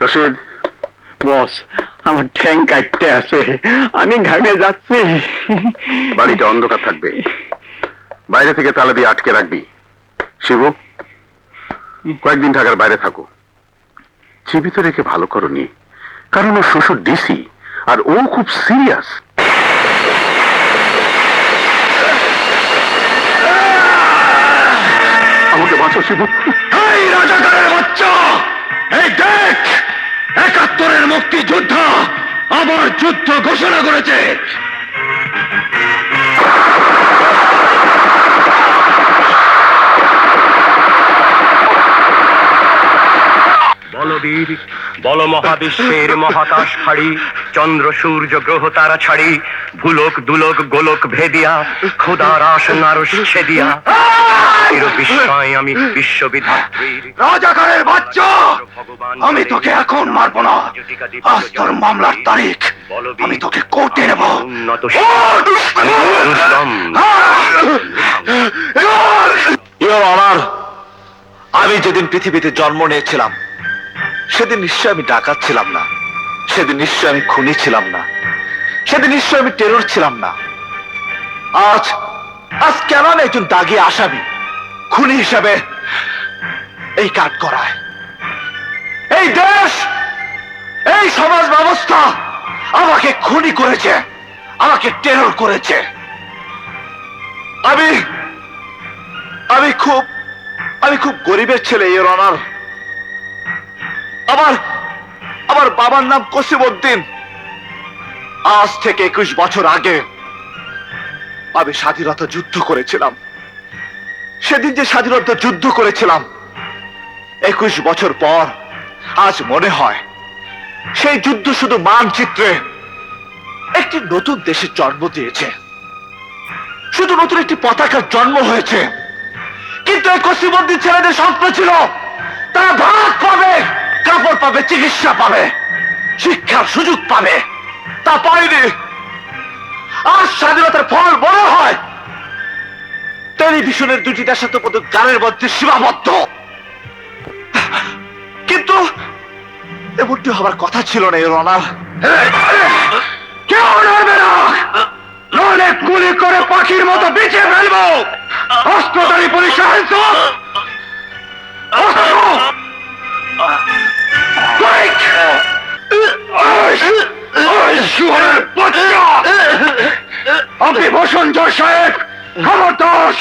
রশিদ, বস, আমার ঠ্যাং কাটতে আছে, আমি ঘামে যাচ্ছি। বাড়িটা অন্ধকার থাকবে, বাইরে থেকে তালা দিয়ে আটকে রাখবি। শিবু, কয়েকদিন ঢাকার বাইরে থাকো। জীবিত রেখে ভালো করনি, কারণ ওর শ্বশুর ডিসি আর ও খুব সিরিয়াস। আমাকে বাঁচো শিবু। এই রাজাকারের বাচ্চা, এই দেখ, ৭১-এর মুক্তিযোদ্ধা আবার যুদ্ধ ঘোষণা করেছে। বলবীর বল মহাবিশ্বের মহাকাশ ফাড়ি, চন্দ্র সূর্য গ্রহ তারা ছাড়ি, ভুলক দুলক গোলক ভেদিয়া, খোদার আসনারস ছেদিয়া, বিস্ময় আমি বিশ্ববিধাত্রীর রাজাকারের বাচ্চা, আমি তোকে এখন মারবো না। আজ তোর মামলার তারিখ, আমি তোকে কোর্টে নেব। উন্নত আমার, আমি যেদিন পৃথিবীতে জন্ম নিয়েছিলাম সেদিন নিশ্চয় আমি ডাকাত ছিলাম না, সেদিন নিশ্চয় আমি খুনি ছিলাম না, সেদিন নিশ্চয় আমি টেরর ছিলাম না। আজ আজ কেন আমি একজন দাগী আসামি, খুনি হিসাবে এই কাজ করায়? এই দেশ, এই সমাজ ব্যবস্থা আমাকে খুনি করেছে, আমাকে টেরর করেছে। আমি আমি খুব আমি খুব গরিবের ছেলে, ইওর অনার। আমার বাবার নাম কসিমউদ্দিন। আজ থেকে ২১ বছর আগে আমি স্বাধীনতা যুদ্ধ করেছিলাম। সেদিন যে স্বাধীনতা যুদ্ধ করেছিলাম, ২১ বছর পর আজ মনে হয় সেই যুদ্ধ শুধু মানচিত্রে একটি নতুন দেশের জন্ম দিয়েছে, শুধু নতুন একটি পতাকার জন্ম হয়েছে। কিন্তু এই কসিমউদ্দিন ছেলেদের স্বপ্ন ছিল তারা ভাত পাবে, কাপড় পাবে, চিকিৎসা পাবে, শিক্ষার সুযোগ পাবে। তা পায়নি। আজ স্বাধীনতার ফল বড় হয় টেলিভিশনের দুটি দেশাত্মবোধক গানের মধ্যে সীমাবদ্ধ। কিন্তু এমনটি হবার কথা ছিল না, এর অনার। কেউ নড়বে না, নইলে গুলি করে পাখির মতো বেঁচে ফেলবো। অস্ত্রধারী পুলিশ আনছো, আপনি ভূষণ জয় সাহেব, খবরদার,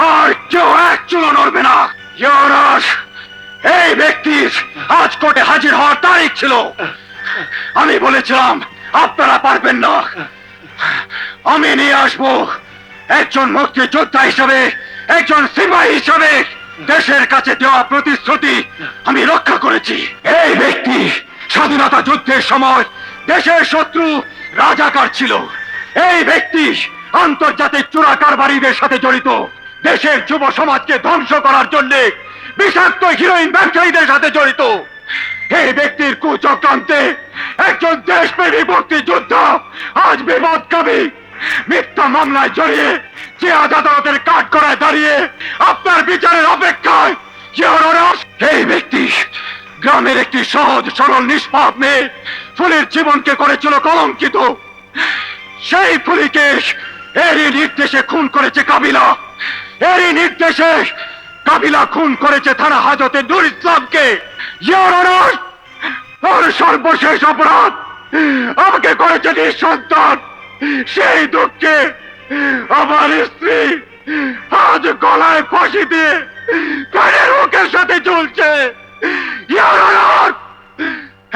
আর কেউ এক চুলো নড়বে না। ইউরাস, এই ব্যক্তির আজ কোর্টে হাজির হওয়ার তারিখ ছিল। আমি বলেছিলাম আপনারা পারবেন না, আমি নিয়ে আসবো। একজন মুক্তিযোদ্ধা হিসাবে, একজন সিপাহী হিসাবে দেশের কাছে দেওয়া প্রতিশ্রুতি আমি রক্ষা করেছি। এই ব্যক্তি স্বাধীনতা যুদ্ধের সময় দেশের শত্রু রাজাকার ছিল। এই ব্যক্তি আন্তর্জাতিক চোরা কারবারিদের সাথে জড়িত, দেশের যুব সমাজকে ধ্বংস করার জন্য বিষাক্ত হিরোইন ব্যবসায়ীদের সাথে জড়িত। এই ব্যক্তির কুচক্রান্তে একজন দেশপ্রেমী মুক্তিযোদ্ধা আজ বিপদগামী। মিথ্যা মামলায় জড়িয়ে যে আদালতের কাঠগড়ায় দাঁড়িয়ে আপনার বিচারের অপেক্ষায়। এই ব্যক্তি গ্রামের একটি সহজ সরল নিষ্পাপ মেয়ে ফুলের জীবনকে করেছিল কলঙ্কিত। সেই ফুলিকে এরই নির্দেশে খুন করেছে কাবিলা, এরই নির্দেশে কাবিলা খুন করেছে থানা হাজতে নূর ইসলামকে। ওর সর্বশেষ অপরাধ আমাকে করেছে নিঃসন্তান। সেই দুঃখে আমার স্ত্রী আজ গলায় ফাঁসি দিয়ে কানের মুখের সাথে ঝুলছে।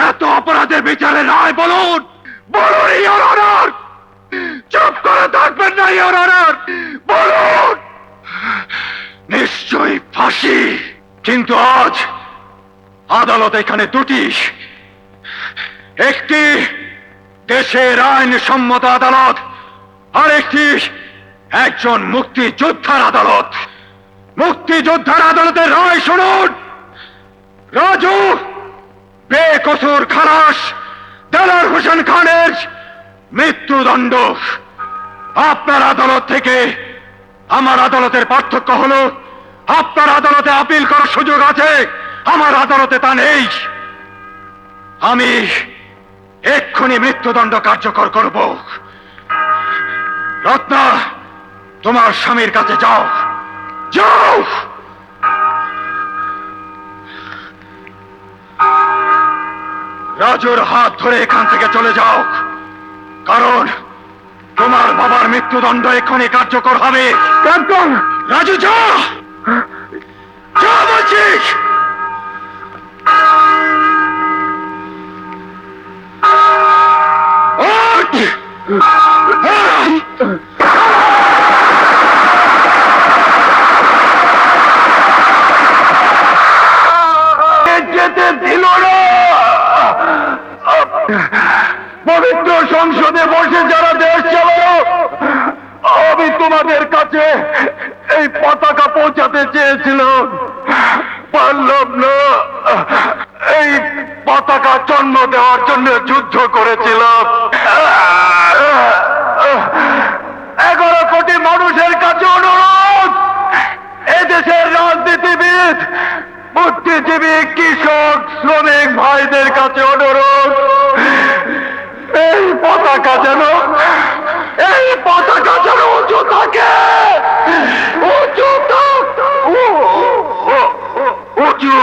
এত অপরাধের বিচারে রায় বলুন, বলুন ইওর অনার। চুপ করে থাকবেন না ইওর অনার, বলুন। নিশ্চয়ই ফাঁসি। কিন্তু আজ আদালত এখানে দুটি, একটি দেশের আইন সম্মত আদালত, আর একটি একজন মুক্তিযোদ্ধার আদালত। মুক্তিযোদ্ধার আদালতের রায় শুনুন। রাজু বেকসুর খালাস দেলার হোসেন খানের মৃত্যুদণ্ড। আপনার আদালত থেকে আমার আদালতের পার্থক্য হলো আপনার আদালতে আপিল করার সুযোগ আছে, আমার আদালতে তা নেই। আমি এক্ষুনি মৃত্যুদণ্ড কার্যকর করব। রত্না, তোমার স্বামীর কাছে যাও, যাও। রাজুর হাত ধরে এখান থেকে চলে যাও, কারণ তোমার বাবার মৃত্যুদণ্ড এক্ষুনি কার্যকর হবে। রাজু, যা, যা বলছিস। ওঠ! যেতে দিল না। পবিত্র সংসদে বসে যারা দেশ চালালো, আমি তোমাদের কাছে এই পতাকা পৌঁছাতে চেয়েছিলাম, পারলাম না। এই পতাকা জন্ম দেওয়ার জন্য যুদ্ধ করেছিলাম। 11 কোটি মানুষের কাছে অনুরোধ, এদেশের রাজনীতিবিদ, বুদ্ধিজীবী, কৃষক, শ্রমিক ভাইদের কাছে অনুরোধ, এই পতাকা যেন উঁচু থাকে, উঁচু থাক, উঁচু